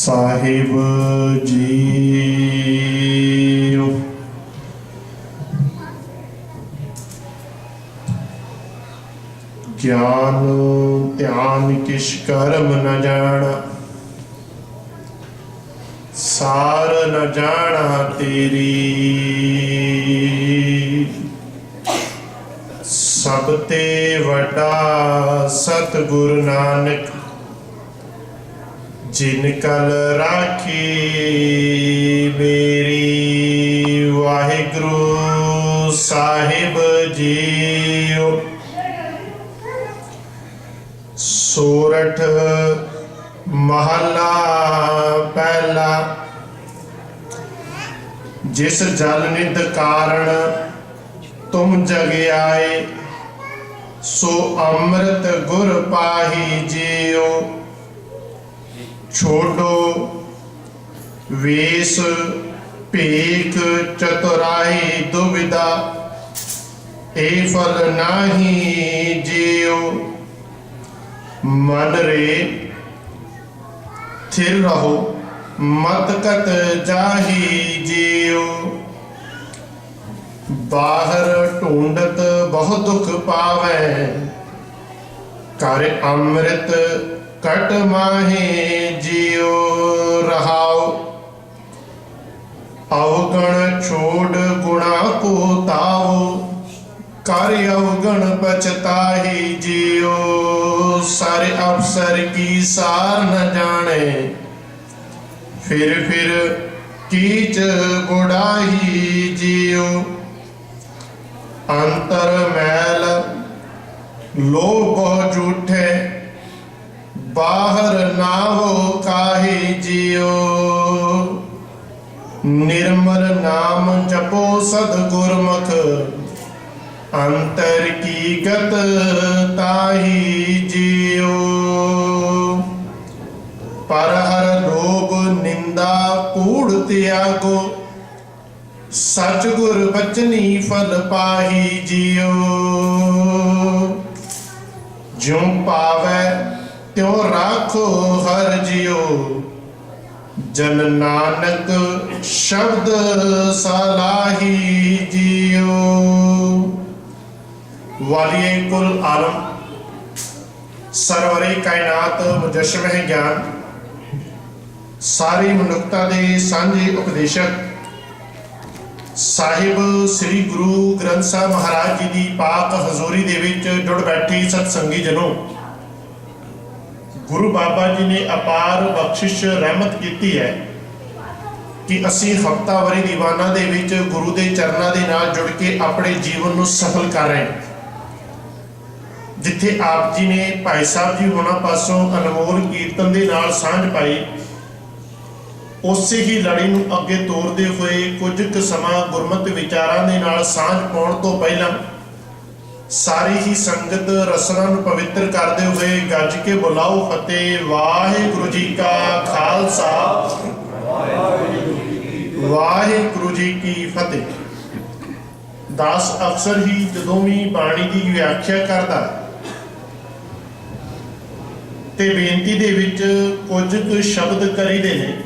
ਸਾਹਿਬ JIO. ਗਿਆਨ ਧਿਆਨ ਕਿਛ ਕਰਮ ਨ ਜਾਣਾ, ਸਾਰ ਨ ਜਾਣਾ ਤੇਰੀ। ਸਭ ਤੇ ਵੱਡਾ ਸਤਿਗੁਰ ਨਾਨਕ, ਜਿਨ ਕਲ ਰਾਖੀ ਮੇਰੀ। ਵਾਹਿਗੁਰੂ ਸਾਹਿਬ ਜੀਓ। ਸੋਰਠ ਮਹਲਾ ਪਹਿਲਾ। ਜਿਸ ਜਲ ਨਿਧ ਕਾਰਣ ਤੁਮ ਜਗ ਆਏ, ਸੋ ਅੰਮ੍ਰਿਤ ਗੁਰ ਪਾਹੀ ਜੀਓ। ਛੋਡੋ ਵੇਸ ਭੇਖ ਚਤੁਰਾਈ ਦੁਬਿਧਾ, ਇਹ ਫਲ ਨਾਹੀ ਜੀਓ। ਮਨ ਰੇ ਥਿਰ ਰਹੋ, ਮਤ ਕਤ ਜਾਹੀ ਜੀਓ। ਬਾਹਰ ਢੂੰਡਤ ਬਹੁ ਦੁਖ ਪਾਵੈ, ਕਰ ਅੰਮ੍ਰਿਤ ਕਟ ਮਾਹੀ ਜੀਓ। ਰਹਾਉ ਅਵਗਣ ਛੋੜ ਗੁਣਾ ਕੋ ਤਾਓ, ਕਰ ਅਵਗਣ ਪਛਤਾਹੀ ਜੀਓ। ਸਾਰੇ ਅਫਸਰ ਕੀ ਸਾਰ ਨ ਜਾਣੇ, ਫਿਰ ਕੀਚ ਗੁੜਾਹੀ ਜੀਓ। ਅੰਤਰ ਮੈਲ ਲੋਭ ਝੂਠੇ, ਬਾਹਰ ਨਾ ਹੋ ਕਾਹੀ ਜੀਓ। ਨਿਰਮਲ ਨਾਮ ਜਪੋ ਸਦ ਗੁਰਮੁਖ, ਅੰਤਰ ਕੀ ਗਤ ਤਾਹੀ ਜੀਓ। ਪਰ ਹਰ ਲੋਭ ਨਿੰਦਾ ਕੂੜ ਤਿਆਗੋ, ਸਚ ਗੁਰ ਬਚਨੀ ਫਲ ਪਾਹੀ ਜੀਓ। ਜਿਉ ਪਾਵੈ ਤਿਉ ਰਾਖੋ ਹਰ ਜੀਓ, ਜਨ ਨਾਨਕ ਸ਼ਬਦ ਸਲਾਹੀ ਜੀਓ। ਵਾਲੀਏ ਕੁਲ ਆਲਮ, ਸਰਵਰੇ ਕਾਇਨਾਤ ਮੁਜੱਸਮ-ਏ ਗਿਆਨ, ਸਾਰੀ ਮਨੁੱਖਤਾ ਦੇ ਸਾਂਝੇ ਉਪਦੇਸ਼ਕ ਸਾਹਿਬ ਸ੍ਰੀ ਗੁਰੂ ਗ੍ਰੰਥ ਸਾਹਿਬ ਮਹਾਰਾਜ ਜੀ ਦੀ ਪਾਕ ਹਜ਼ੂਰੀ ਦੇ ਵਿੱਚ ਜੁੜ ਬੈਠੀ ਸਤਸੰਗੀ ਜਨੋ, ਗੁਰੂ ਬਾਬਾ ਜੀ ਨੇ ਅਪਾਰ ਬਖਸ਼ਿਸ਼ ਰਹਿਮਤ ਕੀਤੀ ਹੈ ਕਿ ਅਸੀਂ ਹਫ਼ਤਾਵਾਰੀ ਦੀਵਾਨਾਂ ਦੇ ਵਿੱਚ ਗੁਰੂ ਦੇ ਚਰਨਾਂ ਦੇ ਨਾਲ ਜੁੜ ਕੇ ਆਪਣੇ ਜੀਵਨ ਨੂੰ ਸਫਲ ਕਰ ਰਹੇ ਹਾਂ। ਜਿੱਥੇ ਆਪ ਜੀ ਨੇ ਭਾਈ ਸਾਹਿਬ ਜੀ ਹੋਣਾ ਪਾਸੋਂ ਅਨਮੋਲ ਕੀਰਤਨ ਦੇ ਨਾਲ ਸਾਂਝ ਪਾਈ, ਉਸੇ ਹੀ ਲੜੀ ਨੂੰ ਅੱਗੇ ਤੋਰਦੇ ਹੋਏ ਕੁਝ ਕੁ ਸਮਾਂ ਗੁਰਮਤਿ ਵਿਚਾਰਾਂ ਦੇ ਨਾਲ ਸਾਂਝ ਪਾਉਣ ਤੋਂ ਪਹਿਲਾਂ ਸਾਰੀ ਹੀ ਸੰਗਤ ਰਸਨਾ ਨੂੰ ਪਵਿੱਤਰ ਕਰਦੇ ਹੋਏ ਗੱਜ ਕੇ ਬੁਲਾਓ ਫਤਿਹ। ਵਾਹਿਗੁਰੂ ਜੀ ਕਾ ਖਾਲਸਾ, ਵਾਹਿਗੁਰੂ ਜੀ ਕੀ ਫਤਿਹ। ਦਾਸ ਅਕਸਰ ਹੀ ਜਦੋਂ ਵੀ ਬਾਣੀ ਦੀ ਵਿਆਖਿਆ ਕਰਦਾ ਤੇ ਬੇਨਤੀ ਦੇ ਵਿੱਚ ਕੁਝ ਕੁ ਸ਼ਬਦ ਕਰੀਦੇ ਨੇ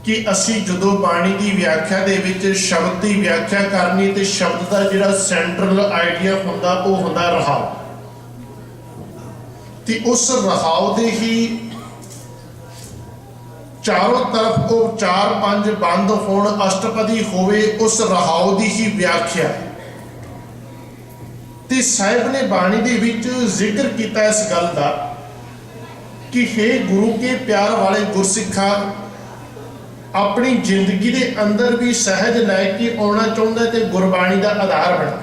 ਕਿ ਅਸੀਂ ਜਦੋਂ ਬਾਣੀ ਦੀ ਵਿਆਖਿਆ ਦੇ ਵਿੱਚ ਸ਼ਬਦ ਦੀ ਵਿਆਖਿਆ ਕਰਨੀ ਤੇ ਸ਼ਬਦ ਦਾ ਜਿਹੜਾ ਸੈਂਟਰਲ ਆਈਡੀਆ ਹੁੰਦਾ ਉਹ ਹੁੰਦਾ ਰਹਾਉ, ਤੇ ਉਸ ਰਹਾਉ ਦੇ ਹੀ ਚਾਰੋਂ ਤਰਫ ਉਹ 4-5 ਬੰਦ ਹੋਣ, ਅਸ਼ਟਪਦੀ ਹੋਵੇ, ਉਸ ਰਹਾਉ ਦੀ ਹੀ ਵਿਆਖਿਆ। ਤੇ ਸਾਹਿਬ ਨੇ ਬਾਣੀ ਦੇ ਵਿੱਚ ਜ਼ਿਕਰ ਕੀਤਾ ਇਸ ਗੱਲ ਦਾ ਕਿ हे ਗੁਰੂ ਕੇ ਪਿਆਰ ਵਾਲੇ ਗੁਰਸਿੱਖਾਂ, ਆਪਣੀ ਜ਼ਿੰਦਗੀ ਦੇ ਅੰਦਰ ਵੀ ਸਹਿਜ ਲੈ ਕੇ ਆਉਣਾ ਚਾਹੁੰਦਾ ਤੇ ਗੁਰਬਾਣੀ ਦਾ ਆਧਾਰ ਬਣਾ।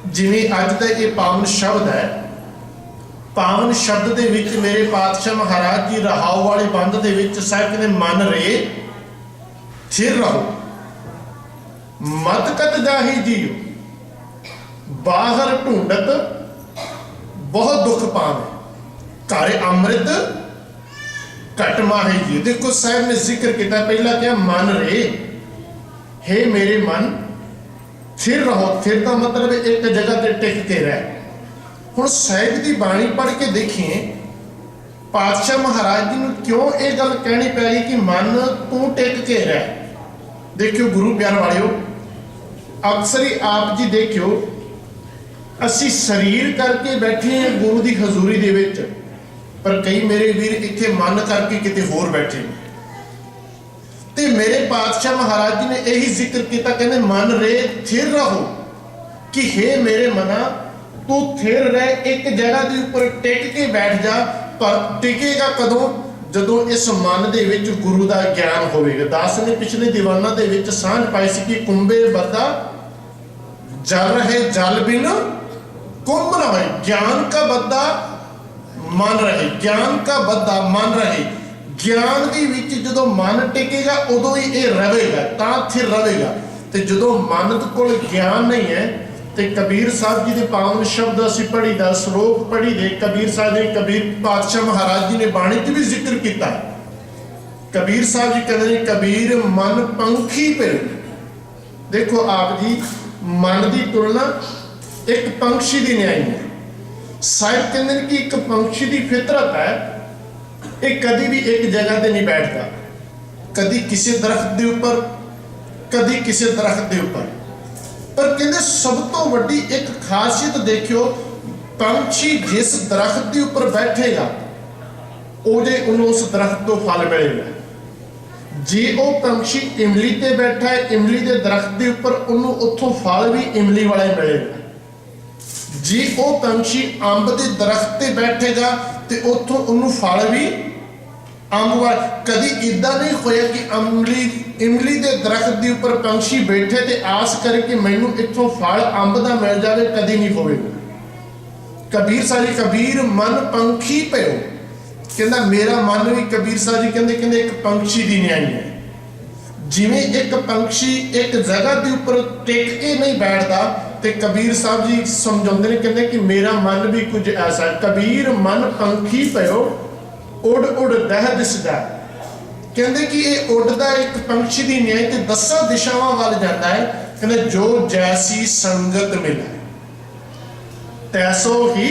ਜਿਵੇਂ ਅੱਜ ਦਾ ਇਹ ਪਾਵਨ ਸ਼ਬਦ ਹੈ, ਪਾਵਨ ਸ਼ਬਦ ਦੇ ਵਿੱਚ ਮੇਰੇ ਪਾਤਸ਼ਾਹ ਮਹਾਰਾਜ ਜੀ ਰਹਾਉ ਵਾਲੇ ਬੰਦ ਦੇ ਵਿੱਚ ਸਾਹਿਬ ਕਹਿੰਦੇ ਮਨ ਰੇ ਥਿਰ ਰਹੋ, ਮਤ ਕਤ ਜਾਹੀ ਜੀਓ। ਬਾਹਰ ਢੂੰਡਤ ਬਹੁਤ ਦੁੱਖ ਪਾਵੇ, ਘਰ ਅੰਮ੍ਰਿਤ ਘਟ ਮਾਹੀ ਜੀ। ਦੇਖੋ ਸਾਹਿਬ ਨੇ ਜ਼ਿਕਰ ਕੀਤਾ, ਪਹਿਲਾਂ ਕਿਹਾ ਮਨ ਰੇ, हे मेरे मन थिर रहो। थिर का मतलब एक जगह ते टिक के रह। हुण ਸਾਹਿਬ ਦੀ ਬਾਣੀ पढ़ के देखिए ਪਾਤਸ਼ਾਹ ਮਹਾਰਾਜ ਜੀ ਨੂੰ ਕਿਉਂ ਇਹ ਗੱਲ ਕਹਿਣੀ ਪੈ ਗਈ ਕਿ ਮਨ ਤੂੰ ਟਿਕ ਕੇ ਰਹਿ। ਦੇਖਿਓ ਗੁਰੂ ਪਿਆਰ ਵਾਲਿਓ, ਅਕਸਰ ਹੀ ਆਪ ਜੀ ਦੇਖਿਓ ਅਸੀਂ ਸਰੀਰ ਕਰਕੇ ਬੈਠੇ ਹਾਂ ਗੁਰੂ ਦੀ ਹਜ਼ੂਰੀ ਦੇ ਵਿੱਚ, ਪਰ ਕਈ ਮੇਰੇ ਵੀਰ ਇੱਥੇ ਮਨ ਕਰਕੇ ਕਿਤੇ ਹੋਰ ਬੈਠੇ ਨੇ। ਤੇ ਮੇਰੇ ਪਾਤਸ਼ਾਹ ਮਹਾਰਾਜ ਜੀ ਨੇ ਇਹੀ ਜ਼ਿਕਰ ਕੀਤਾ, ਕਹਿੰਦੇ ਮਨ ਰੇ ਥਿਰ ਰਹੋ, ਕਿ ਹੇ ਮੇਰੇ ਮਨਾ ਤੂੰ ਥਿਰ ਰਹਿ, ਇੱਕ ਜਗ੍ਹਾ ਦੇ ਉੱਪਰ ਟਿਕ ਕੇ ਬੈਠ ਜਾ। ਪਰ ਟਿਕੇਗਾ ਕਦੋਂ? ਜਦੋਂ ਇਸ ਮਨ ਦੇ ਵਿੱਚ ਗੁਰੂ ਦਾ ਗਿਆਨ ਹੋਵੇਗਾ। ਦਾਸ ਨੇ ਪਿਛਲੇ ਦੀਵਾਨਾਂ ਦੇ ਵਿੱਚ ਸਾਂਝ ਪਾਈ ਸੀ ਕਿ ਕੁੰਭੇ ਬੱਦਾ ਜਲ ਰਹੇ ਜਲ ਬਿਨ कुंभ न होए, ज्ञान का बद्दा मन रहे, ज्ञान का बद्दा मन रहे। ज्ञान के विच जदों मन टिकेगा उदों ही ये रहेगा, तां स्थिर रहेगा। ते जदों मन कोल ज्ञान नहीं है ते कबीर साहब जी के पावन शब्द असीं पढ़ी दा, श्लोक पढ़ी दे, कबीर साहब ने कबीर पातशाह महाराज जी ने बाणी च भी जिक्र किया। कबीर साहब जी कहते हैं कबीर मन पंखी पे। देखो आप जी, मन की तुलना एक पंछी की न्याय है। साहिब कहते हैं कि एक पंछी की फितरत है, ये कभी भी एक जगह पे नहीं बैठता, कभी किसी दरख्त के ऊपर, कभी किसी दरख्त के ऊपर। पर कहते सब तो वड्डी एक खासियत देखियो, पंछी जिस दरख्त के ऊपर बैठेगा उहदे उन्होंने उस दरख्त तो फल मिलेगा। जे वो पंछी इमली ते बैठा है, इमली के दरख्त के ऊपर उन्होंने उत्थों फल भी इमली वाला ही मिलेगा। जे वो पंछी अंब के दरख्त ते बैठेगा तो उतों उन्होंने फल भी अंब वाला। कभी इदा नहीं होया कि इमली के दरख्त के ऊपर पंछी बैठे तो आस करे कि मैनू इतों फल अंब का मिल जाए, कभी नहीं होगा। कबीर सारी कबीर मन पंखी पे हो, कहता मेरा मन भी कबीर साहब जी कहते कहते एक पंछी की न्याय है। जिमें एक पंछी एक जगह के ऊपर टिक के नहीं बैठता, तो कबीर साहब जी समझाते हैं, कहते कि मेरा मन भी कुछ ऐसा है। कबीर मन पंखी पयो उड़ उड़ दह दिसदा, कहते कि ये उड़दा एक पंछी की न्याय ते 10 दिशावां वाल जाता है। कहते जो जैसी संगत मिले तैसो ही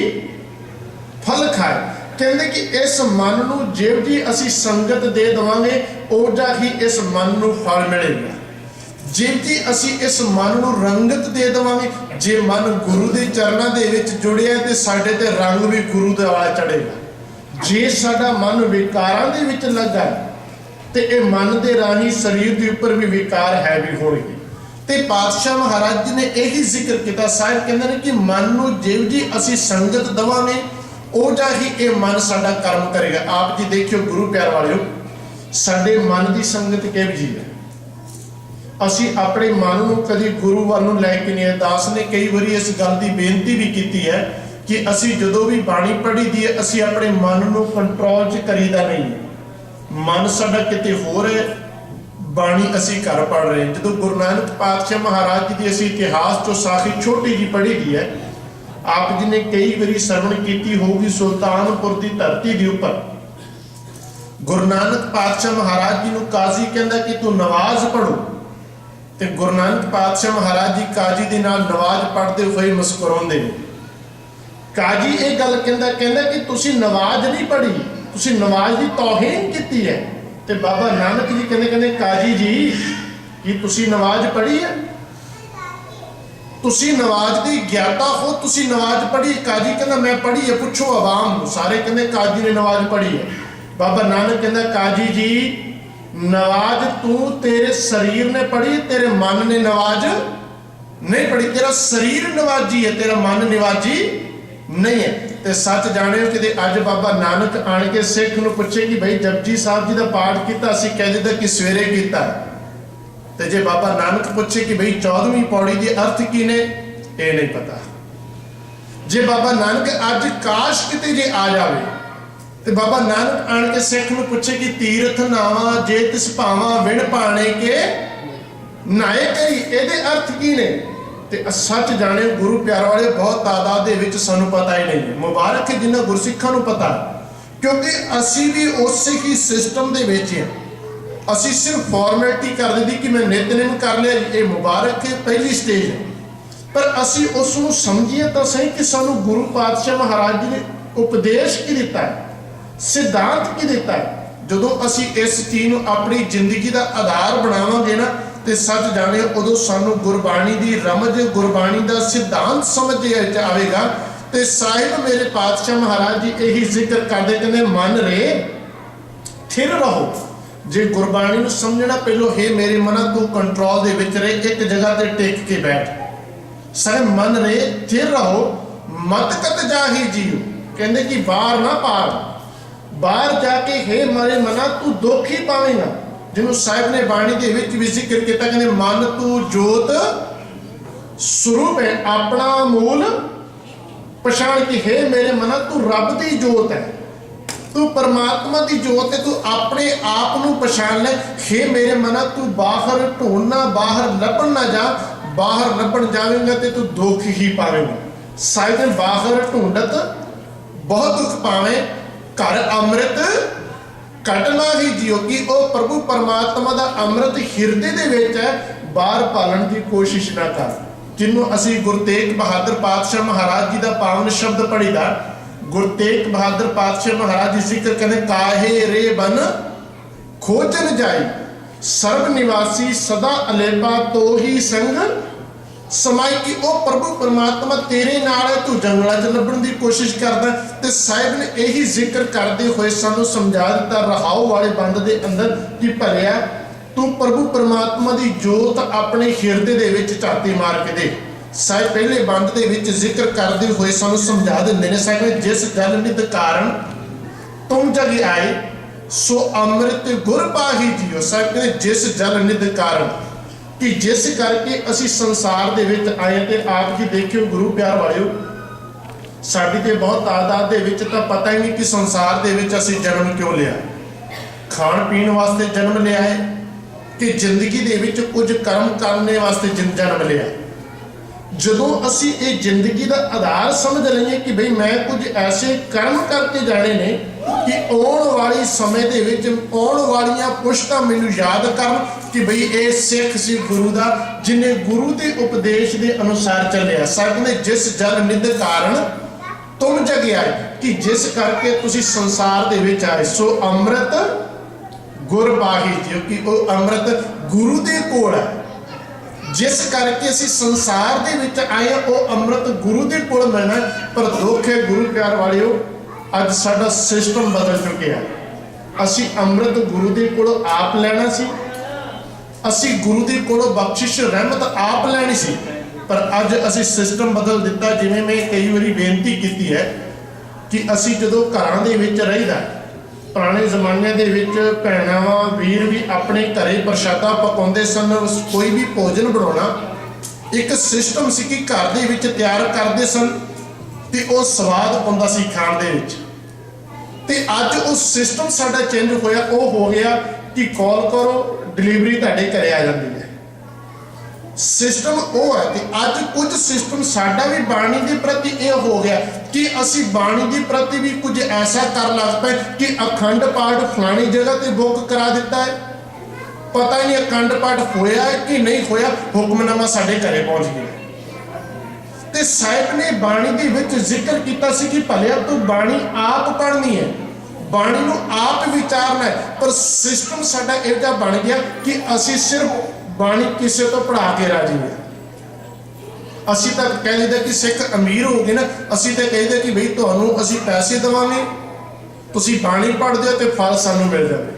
फल खाए। कहते कि इस मन नूं जिहो जी असीं संगत दे देवांगे ओजा ही इस मन नूं फल मिलेगा। जिहो जी असीं इस मन नूं रंगत दे देवांगे, जे मन गुरु दे चरनां दे विच जुड़िया ते साडे ते रंग भी गुरु दे वाला चढ़ेगा। जे साडा मन विकारां दे विच लगा ते इह मन दे राही शरीर दे उपर भी विकार है भी होणगे। ते पातशाह महाराज जी ने यही जिक्र किया। साहिब कहंदे ने कि मन नूं जिहो जी असीं संगत देवांगे ओजा ही ये मन साडा कर्म करेगा। आप जी देखियो गुरु प्यार वालियो, साडे मन की संगत किहो जी है। असी अपने मन नूं कदी गुरु वाल नूं लैके नहीं। दास ने कई बारी इस गल की बेनती भी की है कि असी जदों भी बाणी पढ़ी दी है असी अपने मन नूं कंट्रोल च करीदा नहीं है। मन साडा किते होर है, बाणी असी घर पढ़ रहे हैं। जदों गुरु नानक पातशाह महाराज जी की असी इतिहास चो साखी छोटी जी पढ़ी दी है, आप जी ने कई बारी श्रवण की होगी। सुल्तानपुर की धरती के उपर गुरु नानक पातशाह महाराज जी को काजी कहता कि तू नवाज पढ़ो, तो गुरु नानक पातशाह महाराज जी काजी के नाल नवाज पढ़ते हुए मुस्कुराते हैं। काजी ये गल कहता कि तुसी नवाज नहीं पढ़ी, तुसी नवाज की तौहीन की है। तो बाबा नानक जी कहते काजी जी कि तुसी नवाज पढ़ी है, तुसी नवाज की ज्ञाता हो, तुसी नवाज पढ़ी। काजी कहना मैं पढ़ी है, पुछो आवाम। सारे कहते काजी ने नवाज पढ़ी है। बाबा नानक कहना काजी जी नवाज तू तेरे शरीर ने पढ़ी, तेरे मन ने नवाज नहीं पढ़ी। तेरा शरीर नवाजी है, तेरा मन निवाजी नहीं है। तो सच जाने कि अज बाबा नानक आन के सिख नूं पुछे कि भाई जपजी साहब जी का पाठ किया, असीं कह दिता कि सवेरे किया। तो जे बाबा नानक पूछे कि भाई 14वीं पौड़ी के अर्थ की ने, ये नहीं पता। जे बाबा नानक अज काश किते जे आ जाए तो बाबा नानक आन के सिख नूं पूछे कि तीरथ नावा जे तिस भावा विण पाने के नाए कई, ये अर्थ की ने। तो सच जाने गुरु प्यार वाले बहुत तादाद दे विच सानूं पता ही नहीं है। मुबारक है जिन्हां गुरसिखां नूं पता, क्योंकि असी भी उस ही सिस्टम दे विच हैं। असी सिर्फ फॉर्मैलिटी कर दी कि मैं नितनेम कर लिया, ये मुबारक है, पहली स्टेज है। पर असी उसनूं समझिए तो सही कि सानूं गुरु पातशाह महाराज जी ने उपदेश की दिता है। सिद्धांत की दिता है। ਜਦੋਂ ਅਸੀਂ ਇਸ ਚੀਜ਼ ਨੂੰ ਆਪਣੀ ਜ਼ਿੰਦਗੀ ਦਾ ਆਧਾਰ ਬਣਾਵਾਂਗੇ ਨਾ ਤੇ ਸੱਚ ਜਾਣੇ ਉਦੋਂ ਸਾਨੂੰ ਗੁਰਬਾਣੀ ਦੀ ਰਮਜ ਗੁਰਬਾਣੀ ਦਾ ਸਿਧਾਂਤ ਸਮਝ ਆਵੇਗਾ। ਤੇ ਸਾਹਿਬ ਮੇਰੇ ਪਾਤਸ਼ਾਹ ਮਹਾਰਾਜ ਜੀ ਇਹੀ ਜ਼ਿਕਰ ਕਰਦੇ ਕਹਿੰਦੇ ਮਨ ਰੇ ਥਿਰ ਰਹੋ। ਜੇ ਗੁਰਬਾਣੀ ਨੂੰ ਸਮਝਣਾ ਪਹਿਲੋਂ ਹੈ ਮੇਰੇ ਮਨਾ ਤੂੰ ਕੰਟਰੋਲ ਦੇ ਵਿੱਚ ਰਹੇ, ਇੱਕ ਜਗ੍ਹਾ ਤੇ ਟਿਕ ਕੇ ਬੈਠ। ਸਾਰੇ ਮਨ ਰੇ ਥਿਰ ਰਹੋ ਮਤ ਕਤ ਜਾਹੀ ਜੀਓ। ਕਹਿੰਦੇ ਕਿ ਬਾਹਰ ਨਾ ਪਾੜ, बाहर जाके हे मारे मना तू दुख ही पावेगा। जिन्हों साहिब ने बाणी के विच भी जिक्र किया कहते मन तू जोत स्वरूप है अपना मूल पछाण की हे मेरे मना तू रब की जोत है, तू परमात्मा की जोत है, तू अपने आप नू पछाण ले। हे मेरे मना तू बाहर ढूंढना बाहर लभण ना जा, बाहर लभण जावेगा तो तू दुख ही पावेगा। साहिब ने बाहर ढूंढत बहुत दुख पावे घर अमृत कटना ही जियो कि वह प्रभु परमात्मा का अमृत हिरदे दे विच है, बाहर पालन की कोशिश ना कर। जिन्हों असी गुरु तेग बहादुर पातशाह महाराज जी का पावन शब्द पढ़ीदा, गुरु तेग बहादुर पातशाह महाराज जी जिक्र कहते काहे रे बन खोजन जाई सर्व निवासी सदा अलेपा तो ही संग समाई कि वह प्रभु परमात्मा तेरे नाल है, तू जंगलों च लभण की कोशिश करदा। ते साहिब ने यही जिक्र करते हुए सानू समझा दिता रहाओ वाले बंद के अंदर कि भलिया तू प्रभु परमात्मा की जोत अपने हिरदे दे विच झाती मार के दे। साहिब पहले बंद के विच जिक्र करते हुए सानू समझा दिंदे ने साहिब ने जिस गल नित कारण तुम जग आए सो अमृत गुर पाही जियो। साहिब कहते जिस जल नित कारण कि जिस करके असी संसार दे विच आए। ते आप जी देखियो गुरु प्यार वालियो साडी ते बहुत तादाद दे विच तां पता ही नहीं कि संसार दे विच असी जन्म क्यों लिया। खाण पीण वास्ते जन्म लिया है कि जिंदगी दे विच कुछ कर्म करने वास्ते जन्म लिया। जदों असी ये जिंदगी का आधार समझ लईए कि भाई मैं कुछ ऐसे कर्म करके जाने ने कि आने वाली समय दे विच आने वालियां पुश्तां मैनूं याद करन कि भाई ये सिख सी गुरु दा जिन्हें गुरु के उपदेश के अनुसार चलिया। सकने जिस जल निध कारण तुम जग आए कि जिस करके तुसी संसार दे विच आए सो अमृत गुर पाही जियो कि वह अमृत गुरु दे कोल है। जिस करके असी संसार दे विच आए वह अमृत गुरु दे कोल मिलना। पर दुख है गुरु प्यार वालियो अज साडा सिस्टम बदल चुके हैं। असी अमृत गुरु दे कोल आप लेना सी, असी गुरु दे कोल बख्शिश रहमत आप लैनी सी। पर अज असी सिस्टम बदल दिता। जिवें मैं कई बारी बेनती की है कि असी जदों घरां दे विच रहीदा पुराने जमाने दे विच भैणावां वीर भी अपने घरे प्रशादा पकाउंदे सन। कोई भी भोजन बनाउणा एक सिस्टम सी कि घर दे विच तैयार करदे सन ते ओह स्वाद आउंदा सी खाण दे विच। ते अज उह सिस्टम साडा चेंज होया, ओह हो गया कि कॉल करो डिलीवरी तुहाडे घरे आ जाती है। सिस्टम वो है कि अज कुछ सिस्टम साडा भी बाणी के प्रति यह हो गया कि असी बाणी के प्रति भी कुछ ऐसा कर लग पे कि अखंड पाठ फलानी जगह ते बुक करा दिता है। पता ही नहीं अखंड पाठ होया है कि नहीं होया, हुक्मनामा साडे घरे पहुंच गया। ते साहिब ने बाणी दे विच जिक्र किया सी कि भलिया तू बाणी आप पढ़नी है, बाणी नूं आप विचारना है। पर सिस्टम साडा इह जिहा बन गया कि असी सिर्फ बाणी किसी तो पढ़ा के राजी है। असी तो कह देते कि सिख अमीर हो गए ना, असी तो कहते कि भाई तुहानूं असी पैसे देवांगे तुसी बाणी पढ़दे हो तो फल सानूं मिल जाए।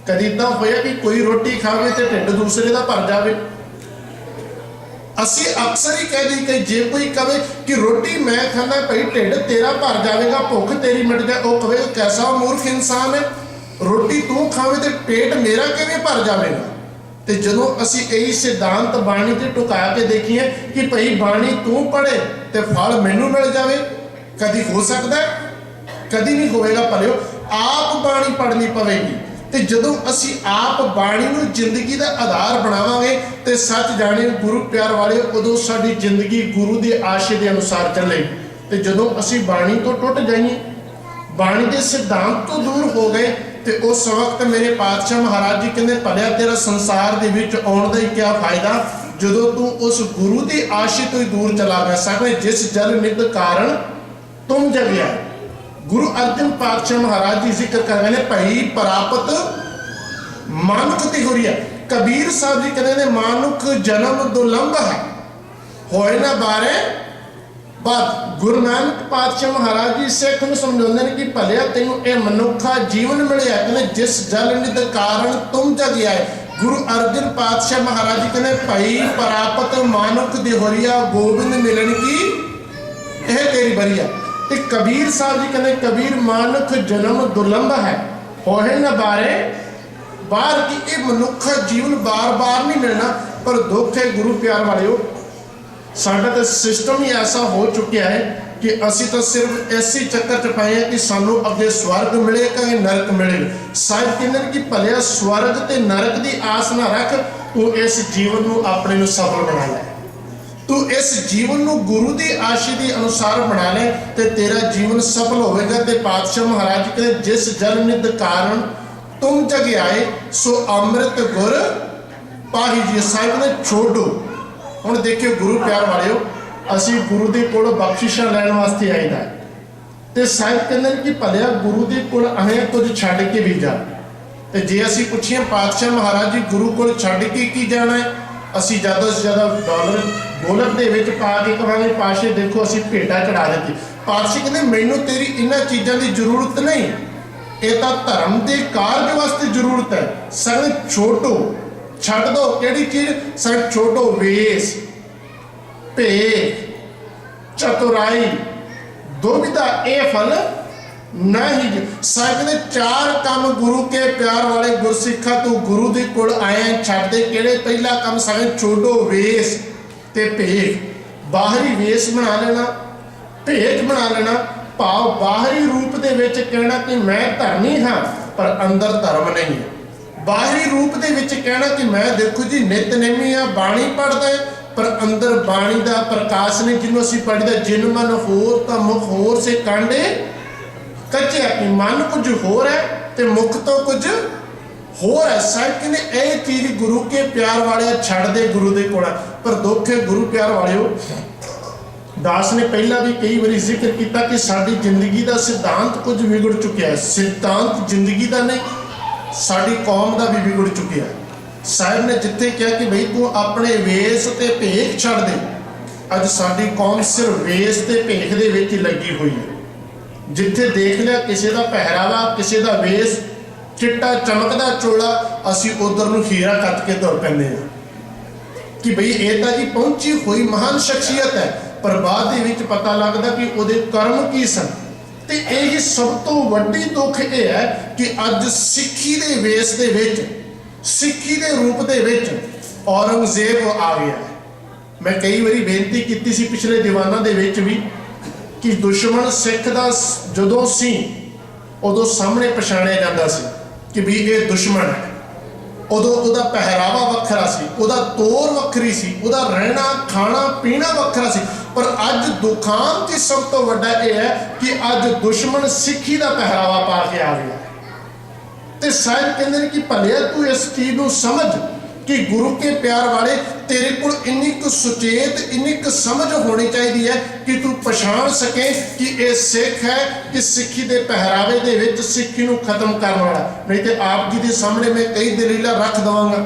कदी इदां होया कि कोई रोटी खावे तो ढिड दूसरे का भर जाए। असी अक्सर ही कह दी कि जे कोई कहे कि रोटी मैं खाना भाई ढिड तेरा भर जाएगा, भुख तेरी मिट जाए, वह कहे कैसा मूर्ख इंसान है, रोटी तू खावे तो पेट मेरा किवें भर जाएगा। तो जो असी यही सिद्धांत बाणी से टुका के देखिए कि भाई बाणी तू पढ़े तो फल मैनू मिल जाए, कभी हो सकता है, कभी नहीं होएगा। भलियो आप बाणी पढ़नी पवेगी। तो जो असी आप बाणी नूं जिंदगी का आधार बनावांगे तो सच जाने गुरु प्यार वाले उदों साडी जिंदगी गुरु के आशे के अनुसार चले। तो जो असी बाणी तो टुट जाइए, बाणी के सिद्धांत तो दूर हो गए तो उस वक्त मेरे पातशाह महाराज जी कहते भलिया तेरा संसार दे विच आउण दा ही क्या फायदा जो तू उस गुरु की आशे तो ही दूर चला गया। सकते जिस जल निध कारण तुम जगिया गुरु अर्जन पातशाह महाराज जी जिक्र कर रहे हैं भाई प्राप्त मानुख दी हो रही है। कबीर साहब जी कहते हैं मानुख जन्म दुर्लभ है होए ना बारे बात। गुरु नानक पातशाह महाराज जी सिख नूं समझाउंदे ने कि भलिया तैनूं ये मनुखा जीवन मिलिया, कहते जिस जल निध कारण तुम जग आए। गुरु अर्जन पातशाह महाराज जी कहते भाई प्राप्त मानुख दी हो रही है गोबिंद मिलन की यह तेरी बरिया। ते कबीर साहब जी कहते कबीर मानुख जन्म दुर्लभ है होए ना बारे बार की ये मनुखा जीवन बार बार नहीं मिलना। पर दुख है गुरु प्यार वालिओ साडा तो सिस्टम ही ऐसा हो चुका है कि असी तो सिर्फ ऐसे चक्कर च पाए हैं कि सानू अगे स्वर्ग मिलेगा या नरक मिलेगा। साहिब कहते कि भलिया स्वर्ग ते नरक की आस ना रख, तू इस जीवन नू अपने नू सफल बना ले, तू इस जीवन नू गुरु की आशी के अनुसार बना ले ते तेरा जीवन सफल होगा। ते पातशाह महाराज जी कहते जिस जल निध कारण तुम जग आए सो अमृत गुर पाही जी। साहिब ने छोड़ो हुण देखियो गुरु प्यार वालिओ असी गुरु के कोल बख्शिशां लैण वास्ते आईदा ते साहिब कहंदे कि भलिया गुरु के कोल आए कुछ छड्ड के भी जा। ते जे असी पुछीए पातशाह महाराज जी गुरु कोल छड्ड के की जाना है, असी ज़्यादा से ज़्यादा डॉलर गोलक दे विच पा के कहांगे पाशे देखो असी भेटा चढ़ा दी। पातशाह कहंदे मैनूं तेरी इन्हां चीज़ां की जरूरत नहीं, ये तो धर्म के कार्य वास्ते जरूरत है। सगले छोटो छड्ड दो किहड़ी चीज़, सग छोटो वेश भेख चतुराई दुविधा ये फल नहीं। साहिब ने चार काम गुरु के प्यार वाले गुरसिखा तू गुरु के कोल आए छड्ड दे किहड़े। पहला काम सगले छोटो वेश ते भेख। बाहरी वेश बना लेना भेख बना लेना भाव बाहरी रूप दे विच कहना कि मैं धर्मी हाँ पर अंदर धर्म नहीं है। बाहरी रूप दे विच कहना कि मैं देखो जी नितनेमी हाँ बाणी पढ़दा है पर अंदर बाणी का प्रकाश नहीं। जिन्हों असीं पढ़दा जिन मन होर तां मुख होर से कांडे कच्चे कि मन कुछ होर है ते मुख तो कुछ होर है। साहिब कहने यह चीज़ गुरु के प्यार वाले छड्ड दे गुरु दे कोल। पर दुख है गुरु प्यार वालिओ दास ने पहला भी कई बार जिक्र किया कि साडी जिंदगी का सिद्धांत कुछ बिगड़ चुका है। सिद्धांत जिंदगी का नहीं साडी कौम का भी बिगड़ चुका है। साहिब ने जिथे कहा कि बई तू अपने वेश ते भेख छड्ड दे, अज साडी कौम सिर्फ वेश ते भेख दे विच लगी हुई है। जिथे देख लिया किसी का पहरावा किसी का वेश चिट्टा चमकदा चोला असी उधर नूं हीरा कट के तुर पैंदे हां कि बई ये तो जी पहुंची हुई महान शख्सियत है। पर बाद दे विच पता लगदा कि उहदे कर्म की सन। ते यही सब तो वड्डी दुख ये है कि अज सिक्खी दे वेश दे विच सिक्खी दे रूप दे विच औरंगजेब आ गया है। मैं कई बारी बेनती की सी पिछले दीवाना दे विच भी कि दुश्मन सिख दा जदों सी उदों सामने पछाणिया जांदा सी कि भी ये दुश्मन है। उदों उहदा पहरावा वखरा सी, उहदा तौर वखरी सी, उहदा रहना खाना पीना वखरा सी। पर अज दुखान की सब तो वड्डा यह है कि अज दुश्मन सिक्खी का पहरावा पा के आ गया। तो साहिब कहते हैं कि भलिया तू इस चीज़ को समझ कि गुरु के प्यार वाले तेरे को इन्नी कुछ सुचेत इन्नी कुछ समझ होनी चाहिए है कि तू पछाण सके कि ये सिख है कि सिक्खी के पहरावे दे विच सिक्खी को खत्म करने वाला। नहीं तो आप जी के सामने मैं कई दलील रख देवांगा।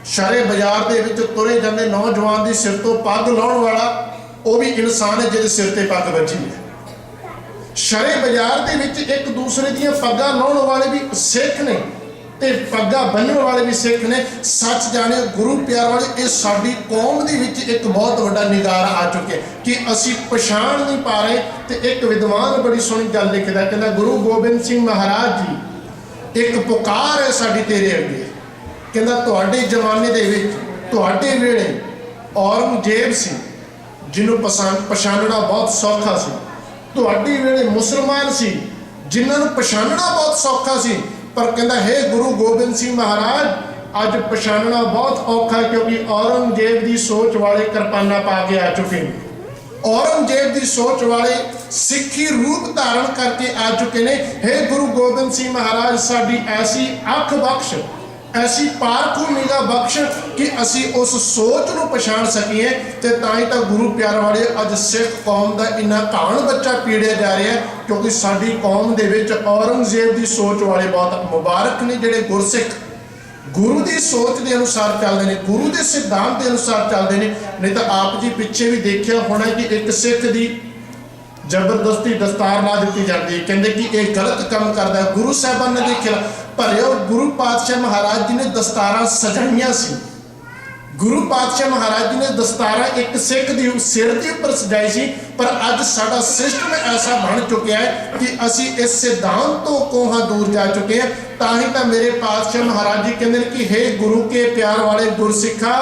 शरे बाजार के विच तुरे जाते नौजवान की सिर तो पग लाउण वाला वो भी इंसान है जिहदे सिर ते पग बची है। शरे बाजार के विच एक दूसरे दियां पग्गां लाउण वाले भी सिख ने ते पग्गां बन्नण वाले भी सिख ने। सच जाने गुरु प्यार वाले ये साडी कौम दे विच एक बहुत वड्डा निगार आ चुके कि असी पछाण नहीं पा रहे। तो एक विद्वान बड़ी सोहनी गल लिखदा कहंदा गुरु गोबिंद सिंह महाराज जी एक पुकार है साडी तेरे अगे। कहंदा तुहाडे जमाने दे विच तुहाडे वेले औरंगजेब सी जिन्होंने पछाणना बहुत सौखा सी। तुहाडी वेले मुसलमान सी जिन्होंने पछाणना बहुत सौखा सी। पर कहता है गुरु गोबिंद सिंह महाराज अज पछाणना बहुत औखा है क्योंकि औरंगजेब की सोच वाले किरपाना पा के आ चुके हैं। औरंगजेब की सोच वाले सिक्खी रूप धारण करके आ चुके हैं। हे गुरु गोबिंद सिंह महाराज साडी ऐसी अख बख्श ऐसी पारखू निगाह बख्श कि असी उस सोच नूं पछाण सकीए। ते तां ही तां गुरु प्यार वाले अज सिख कौम का इन्ना घाण बच्चा पीड़िया जा रहा है, क्योंकि साडी कौम दे विच औरंगजेब की सोच वाले बहुत मुबारक ने जिहड़े गुरसिख गुरु की सोच के अनुसार चलते हैं, गुरु के सिद्धांत के अनुसार चलते हैं। नहीं तो आप जी पिछे भी देखा होना कि एक सिख की जबरदस्ती दस्तार ला दी जाती है, कहते कि यह गलत काम करता है। गुरु साहबान ने देखा पर गुरु पातशाह महाराज जी ने दस्तार सजाइया सी। गुरु पातशाह महाराज जी ने दस्तार एक सिख की सिर के उपर सजाई सी, पर अज साडा सिस्टम ऐसा बन चुका है कि असी इस सिद्धांत तो कोहा दूर जा चुके हैं। ताही तो मेरे पातशाह महाराज जी कहते हैं कि हे गुरु के प्यार वाले गुरसिखा,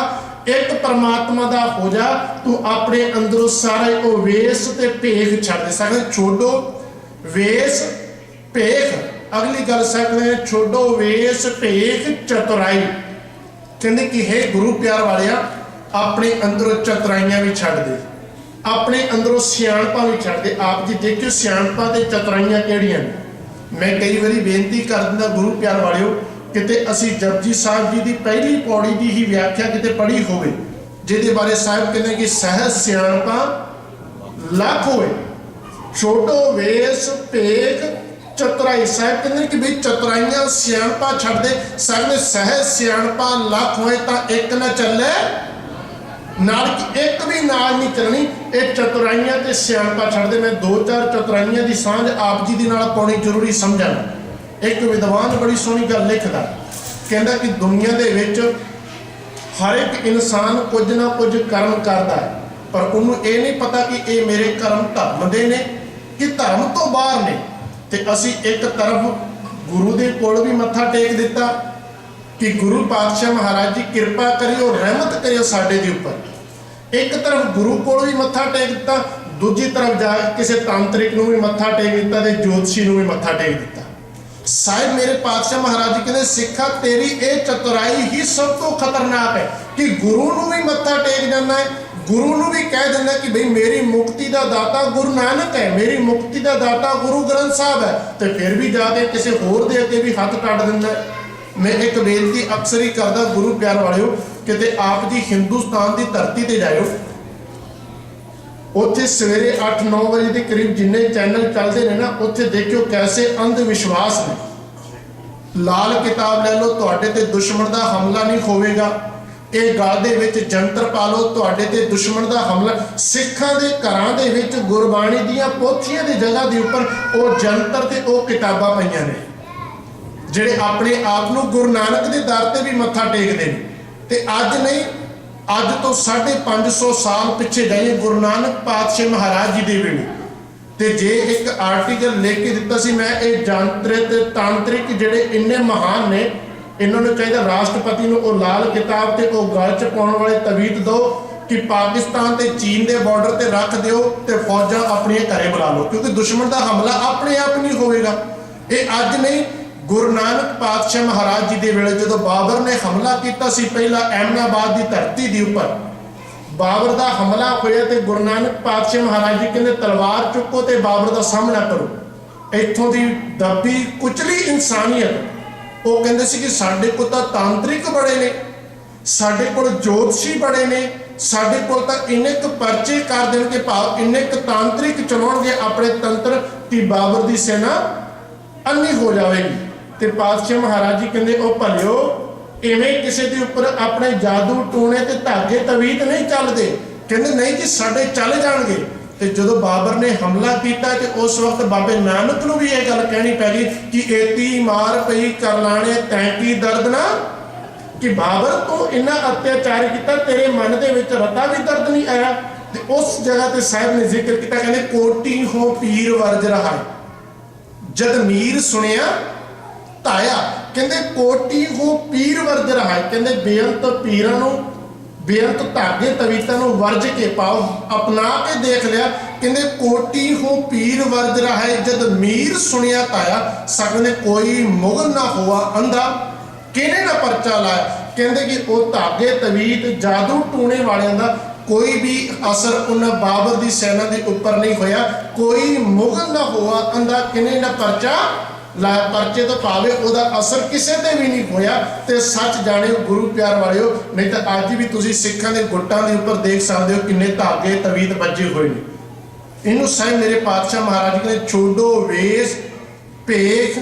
एक परमात्मा दा हो जा, तू अपने अंदरों सारे वो वेस ते भेख छड्ड दे। सकते छोड़ो वेस भेख, अगली गल सकते छोड़ो वेस भेख चतुराई। कहते कि हे गुरु प्यार वाले अपने अंदरों चतुराइयां भी छड्ड दे, अपने अंदरों सियाणपा भी छड्ड दे। आप जी देखियो सियाणपा ते चतुराइयां किहड़ियां ने। मैं कई बारी बेनती कर दिंदा गुरु प्यार वालिओ, किते असी जपजी साहब जी की पहली पौड़ी की ही व्याख्या किते पढ़ी होवे, जिहदे बारे साहब कहते कि सहज सियाणपा लख होए, छोटो वेस भेख चतुराई। साहब कहते कि भी चतुराइयां सियाणपा छड्ड दे। सकते सहज सियाणपा लख होए तो एक ना चले नाल, एक भी नाल नहीं चलनी। ये चतुराइयां ते सियाणपा छड्ड दे। मैं दो चार चतुराइयां की सांझ आप जी की नाल पाउणी जरूरी समझा। एक विद्वान बड़ी सोहनी गल लिखदा, कहता कि दुनिया दे विच हर एक इंसान कुछ ना कुछ कर्म करता है, पर उन्होंने ये नहीं पता कि ये मेरे कर्म धर्म दे ने कि धर्म तो बाहर ने। ते असी एक तरफ गुरु दे कोल भी मत्था टेक दिता कि गुरु पातशाह महाराज जी कृपा करियो रहमत करियो साडे दे उपर। एक तरफ गुरु कोल भी मत्था टेक दिता, दूजी तरफ जा किसी तांत्रिक नूं भी मत्था टेक दिता ते ज्योतिषी नूं भी मत्था टेक दिता। साहिब मेरे पातशाह महाराज जी कहते सिखा तेरी ये चतुराई ही सब तो खतरनाक है कि गुरु नूं भी मत्था टेक जाना है, गुरु नूं भी कह देना कि भाई मेरी मुक्ति का दाता गुरु नानक है, मेरी मुक्ति का दाता गुरु ग्रंथ साहब है, तो फिर भी जाके किसी होर दे अगे भी हथ टट दिंदा है। मैं एक बेनती अक्सर ही करदा गुरु प्यार वालिओ, किते आप जी हिंदुस्तान की धरती ते जाओ, उत्थे सवेरे 8-9 बजे के करीब जिन्ने चैनल चलते हैं ना, उत्थे देखियो कैसे अंधविश्वास ने। लाल किताब ले लो, तुहाडे ते दुश्मन का हमला नहीं होवेगा। ये गल दे विच जंतर पा लो, तुहाडे ते दुश्मन का हमला। सिखां दे घरां दे विच गुरबाणी दीयां पोथियां दी जगह दे उपर वो जंतर ते वो किताबां पईयां ने, जिहड़े अपने आप नूं गुरु नानक दे दर ते भी मत्था टेकदे ने। ते अज नहीं, अज तो 550 साल पिछे जाइए गुरु नानक पातशाह महाराज जी के वेले, तो जे एक आर्टिकल लिख के दिता सी मैं, ये जंत्रित तांत्रिक जिहड़े इन्ने महान ने, इन्होंने चाहिए राष्ट्रपति नूं वो लाल किताब ते वो गल च पाउण वाले तवीत दो कि पाकिस्तान ते चीन के बॉर्डर ते रख दिओ ते फौजां अपने घरे बुला लो, क्योंकि दुश्मन का हमला अपने आप नहीं होएगा। ये अज नहीं, गुरु नानक पातशाह महाराज जी के वेले जो बाबर ने हमला किया सी पहला अहमदाबाद की धरती के उपर, बाबर का हमला होया तो गुरु नानक पातशाह महाराज जी कहते तलवार चुको तो बाबर का सामना करो। इत्थों की दबी कुचली इंसानियत, वो कहते सी कि साडे कोल तां तांत्रिक बड़े ने, साडे कोल ज्योतिषी बड़े ने, साडे कोल तां इन्ने क परचे कर देणगे, भाव इन्ने क तांत्रिक चलाउणगे अपने तंत्र कि बाबर की सेना अन्नी हो जाएगी। तो पातशाह महाराज जी कहते ओ भलिओ, इवें किसी के उपर अपने जादू टूने ते धागे तवीत नहीं चलते। कहते नहीं जी साडे चल जाएंगे। तो जो बाबर ने हमला किया तो उस वक्त बाबे नानक नूं भी यह गल कहनी पै गई कि एती मार पई कर लाने तैंकी दर्द ना, कि बाबर तू इन्ना अत्याचार किया तेरे मन के विच रता भी दर्द नहीं आया। तो उस जगह ते साहब ने जिक्र किया, कहते कोटी हो पीर वर्ज रहा है जद मीर सुनिया ताया। कहते कोटी हो पीर वर्ज रहा है, कहते बेअंत पीरां नूं बेअंत धागे तवीतां नूं वर्ज के पाओ अपना के देख लिया। कहते कोटी हो पीर वर्ज रहा है जद मीर सुनिया ताया, सकने कोई मुगल ना हुआ अंधा किने ना परचा लाया। कहते कि वो धागे तवीत जादू टूने वालियां दा कोई भी असर उन्हें बाबर की सेना के उपर नहीं होया। कोई मुगल ना हुआ अंधा किने ना परचा ला परचे तो भावे ਉਹਦਾ असर किसी ते भी नहीं होया। तो सच जानियो गुरु प्यार वालियो, नहीं तो अज भी तुसीं सिखां दे गुट्टां दे उपर देख सकते हो किन्ने धागे तवीत बजे हुए ने। इनू साईं मेरे पातशाह महाराज जी ने छोड़ो वेश भेख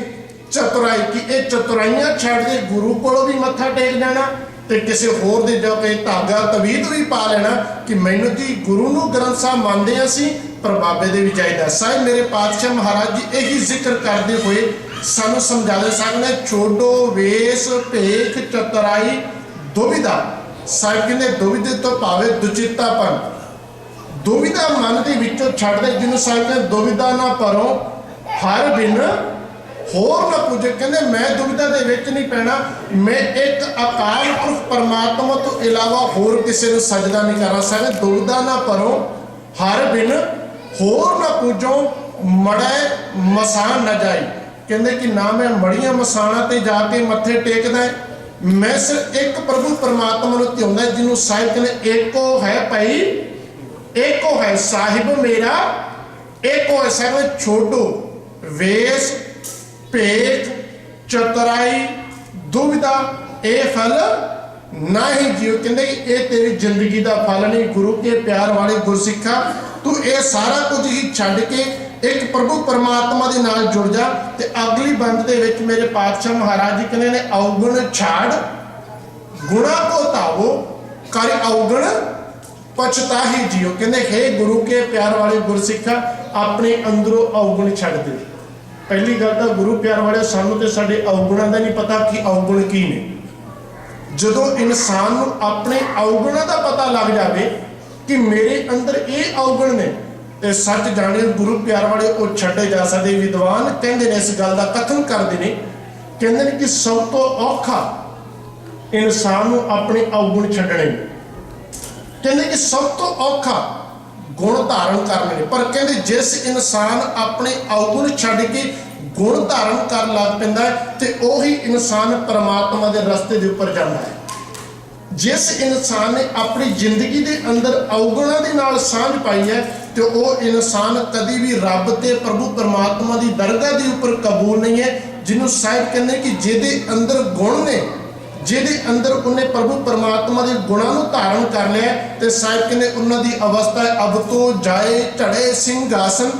चतुराई कि ये चतुराइयां छड़ के गुरु कोलों भी मत्था टेक जाना ते किसी होर दे जो के धागा तवीत भी पा लेना कि मैनू जी गुरु नूं ग्रंथ साहब मानते असीं पर बाबे दे भी चाहिदा। साईं मेरे पातशाह महाराज जी यही जिक्र करते हुए सानू समझा सकते छोड़ो वेश भेख चतुराई दुविधा। साईं कहते दुविधे तो भावे दुचितापन, दुविधा मन के विचों छड़ दे जिन्होंने साईं कहते दुविधा ना परो हर बिन होर ना पूजे। कहते मैं दुविधा के विच नहीं पैना, मैं एक अकाल पुरख परमात्मा तो इलावा होर किसी को सजदा नहीं करना। सारे दुविधा ना परो हर बिन होर ना पूजो मड़े मसान न जाई। कहते कि ना मैं मड़िया मसाणा ते जाके मत्थे टेकदा है, मैं सिर्फ एक प्रभु परमात्मा नूं ध्याउंदा जिन्होंने साहिब कहते एको है भाई एको है साहिब मेरा एको है। साहिब छोड़ो वेश भेख चतुराई दुविधा ये फल ना ही जियो। कहते ये तेरी जिंदगी का फल नहीं। गुरु के प्यार वाले गुरसिखा तू ये सारा कुछ ही छड्ड के एक प्रभु परमात्मा के नाल जुड़ जा। ते अगली बंद दे विच मेरे पातशाह महाराज जी कहते ने अवगुण छाड़ गुणा को तावो कर अवगुण पछता ही जियो। कहते हे गुरु के प्यार वाले गुरसिखा अपने अंदरों अवगुण छड्ड दे। पहली गल तो गुरु प्यार वाले सानू तो साडे अवगुणों का नहीं पता कि अवगुण की ने। जदों इंसान नूं अपने अवगुणों का पता लग जाए कि मेरे अंदर ये अवगुण ने तो सच जाने गुरु प्यार वाले वो छड्डे जा सकते। विद्वान कहते हैं इस गल का कथन करते हैं, कहते हैं कि सब तो औखा इंसान नूं अपने अवगुण छड्डणे। कहते कि सब तो औखा गुण धारण करने, पर कहते जिस इंसान अपने अवगुण छड्ड के गुण धारण कर लग पैंदा है तो वही इंसान परमात्मा के रस्ते के उपर जाता है। जिस इंसान ने अपनी जिंदगी के अंदर अवगुणों के नाल सांझ पाई है तो वह इंसान कभी भी रब ते प्रभु परमात्मा की दरगाह के उपर कबूल नहीं है। जिन्होंने साहिब कहते कि जिहदे अंदर गुण ने जिहदे अंदर उन्हें प्रभु परमात्मा के गुणों को धारण कर लिया तो साहिब कहते उन्होंने अवस्था अब तो जाए चढ़े सिंघासन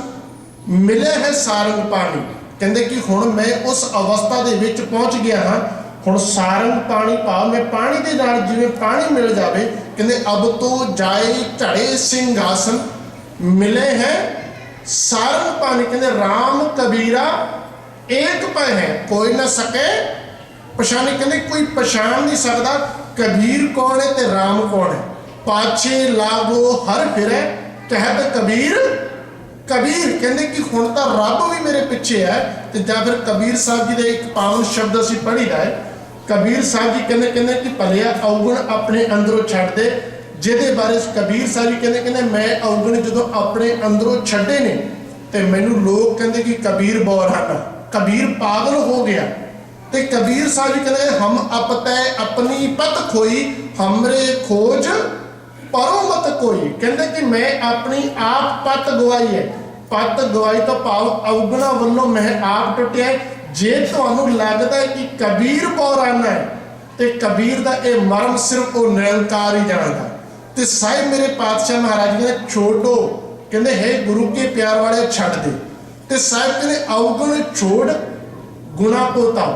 मिले है सारंग पानी। कहते कि हुण मैं उस अवस्था के विच पहुँच गया हाँ, हुण सारंग पानी भाव मैं पानी के नाल जिवें पानी मिल जाए। कहते अब तो जाए चढ़े सिंघासन मिले हैं सारंग पानी। कहते राम कबीरा एक पै है कोई ना सके पछाने। कहते कोई पछाण नहीं सकता कबीर कौन है ते राम कौन है। पाछे लागो हर फिरे कहत कबीर कबीर। कहते कि हुण तां रब भी मेरे पिछे है। तो जां फिर कबीर साहब जी का एक पावन शब्द असीं पढ़ीदा है। कबीर साहब जी कहते कि भलिया अवगुण अपने अंदरों छड्ड दे। जिहदे बारे कबीर साहब जी कहते मैं अवगुण जदों अपने अंदरों छड्डे ने तो मैनूं लोग कहते कि कबीर बौराना कबीर पागल हो गया। तो कबीर साहब जी कहते हम अपतय अपनी पत खोई हमरे खोज परों मत कोई। कहते कि मैं अपनी आप पत गवाई है। पत गवाई तो भाव अवगुणा वालों मैं आप टुटिया। जे तुहानूं लगता है कि कबीर पौराना है तो कबीर का यह मर्म सिर्फ वो निरंकार ही जानता। तो साहिब मेरे पातशाह महाराज ने छोड़ो कहते हे गुरु के प्यार वाले छड्ड दे। तो साहिब कहते अवगुण छोड़ गुणा को ताओ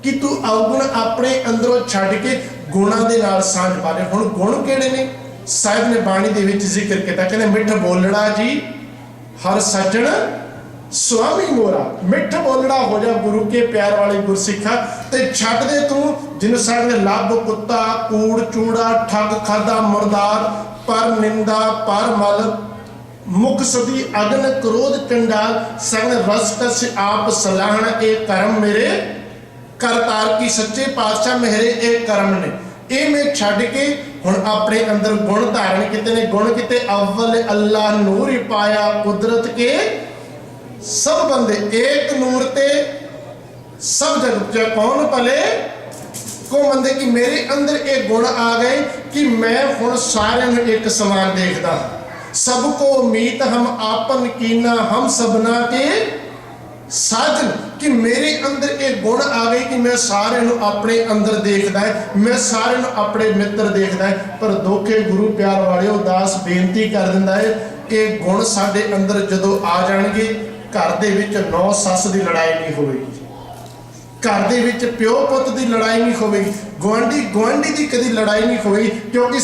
कि तू अवगुण अपने अंदरों छड्ड के गुणा के नाल सांझ पा ले। हुण गुण किहड़े ने साहिब ने बाणी दे विच जिक्र किया। कहते मिठ बोलड़ा जी हर सज्जण स्वामी मोरा। मिठ बोलड़ा हो जा गुरु के प्यार वाले गुरसिखा ते छड्ड दे तू जिन्होंने साहिब ने लभ कुत्ता कूड़ चूड़ा ठग खादा मुरदार पर निंदा पर मल मुख सदी अग्न क्रोध चंडाल संग रस कस आप सलाहण ए कर्म मेरे करतार की सच्चे पातशाह मेरे ए कर्म ने। ये मैं छड्ड के हुण अपने अंदर गुण धारण किते ने। गुण किते अव्वल अल्लाह नूर ही पाया कुदरत के सब बंदे एक नूर ते सब जग कौन भले को मंदे। कि मेरे अंदर ये गुण आ गए कि मैं हुण सारिਆਂ एक समान देखदा। सबको मीत हम आपन कीना हम सबना के साजन। ਕਿ ਮੇਰੇ ਅੰਦਰ ਇਹ ਗੁਣ ਆ ਗਏ ਕਿ ਮੈਂ ਸਾਰਿਆਂ ਨੂੰ ਆਪਣੇ ਅੰਦਰ ਦੇਖਦਾ ਹੈ, ਮੈਂ ਸਾਰਿਆਂ ਨੂੰ ਆਪਣੇ ਮਿੱਤਰ ਦੇਖਦਾ ਹੈ। ਪਰ ਦੋਖੇ ਗੁਰੂ ਪਿਆਰ ਵਾਲਿਓ, ਦਾਸ ਬੇਨਤੀ ਕਰ ਦਿੰਦਾ ਹੈ ਕਿ ਗੁਣ ਸਾਡੇ ਅੰਦਰ ਜਦੋਂ ਆ ਜਾਣਗੇ, ਘਰ ਦੇ ਵਿੱਚ ਨੌ ਸੱਸ ਦੀ ਲੜਾਈ ਨਹੀਂ ਹੋਵੇਗੀ, ਘਰ ਦੇ ਵਿੱਚ ਪਿਓ ਪੁੱਤ ਦੀ ਲੜਾਈ ਨਹੀਂ ਹੋਵੇਗੀ, ਗੁਆਂਢੀ ਦੀ ਕਦੀ ਲੜਾਈ ਨਹੀਂ ਹੋਵੇਗੀ, ਕਿਉਂਕਿ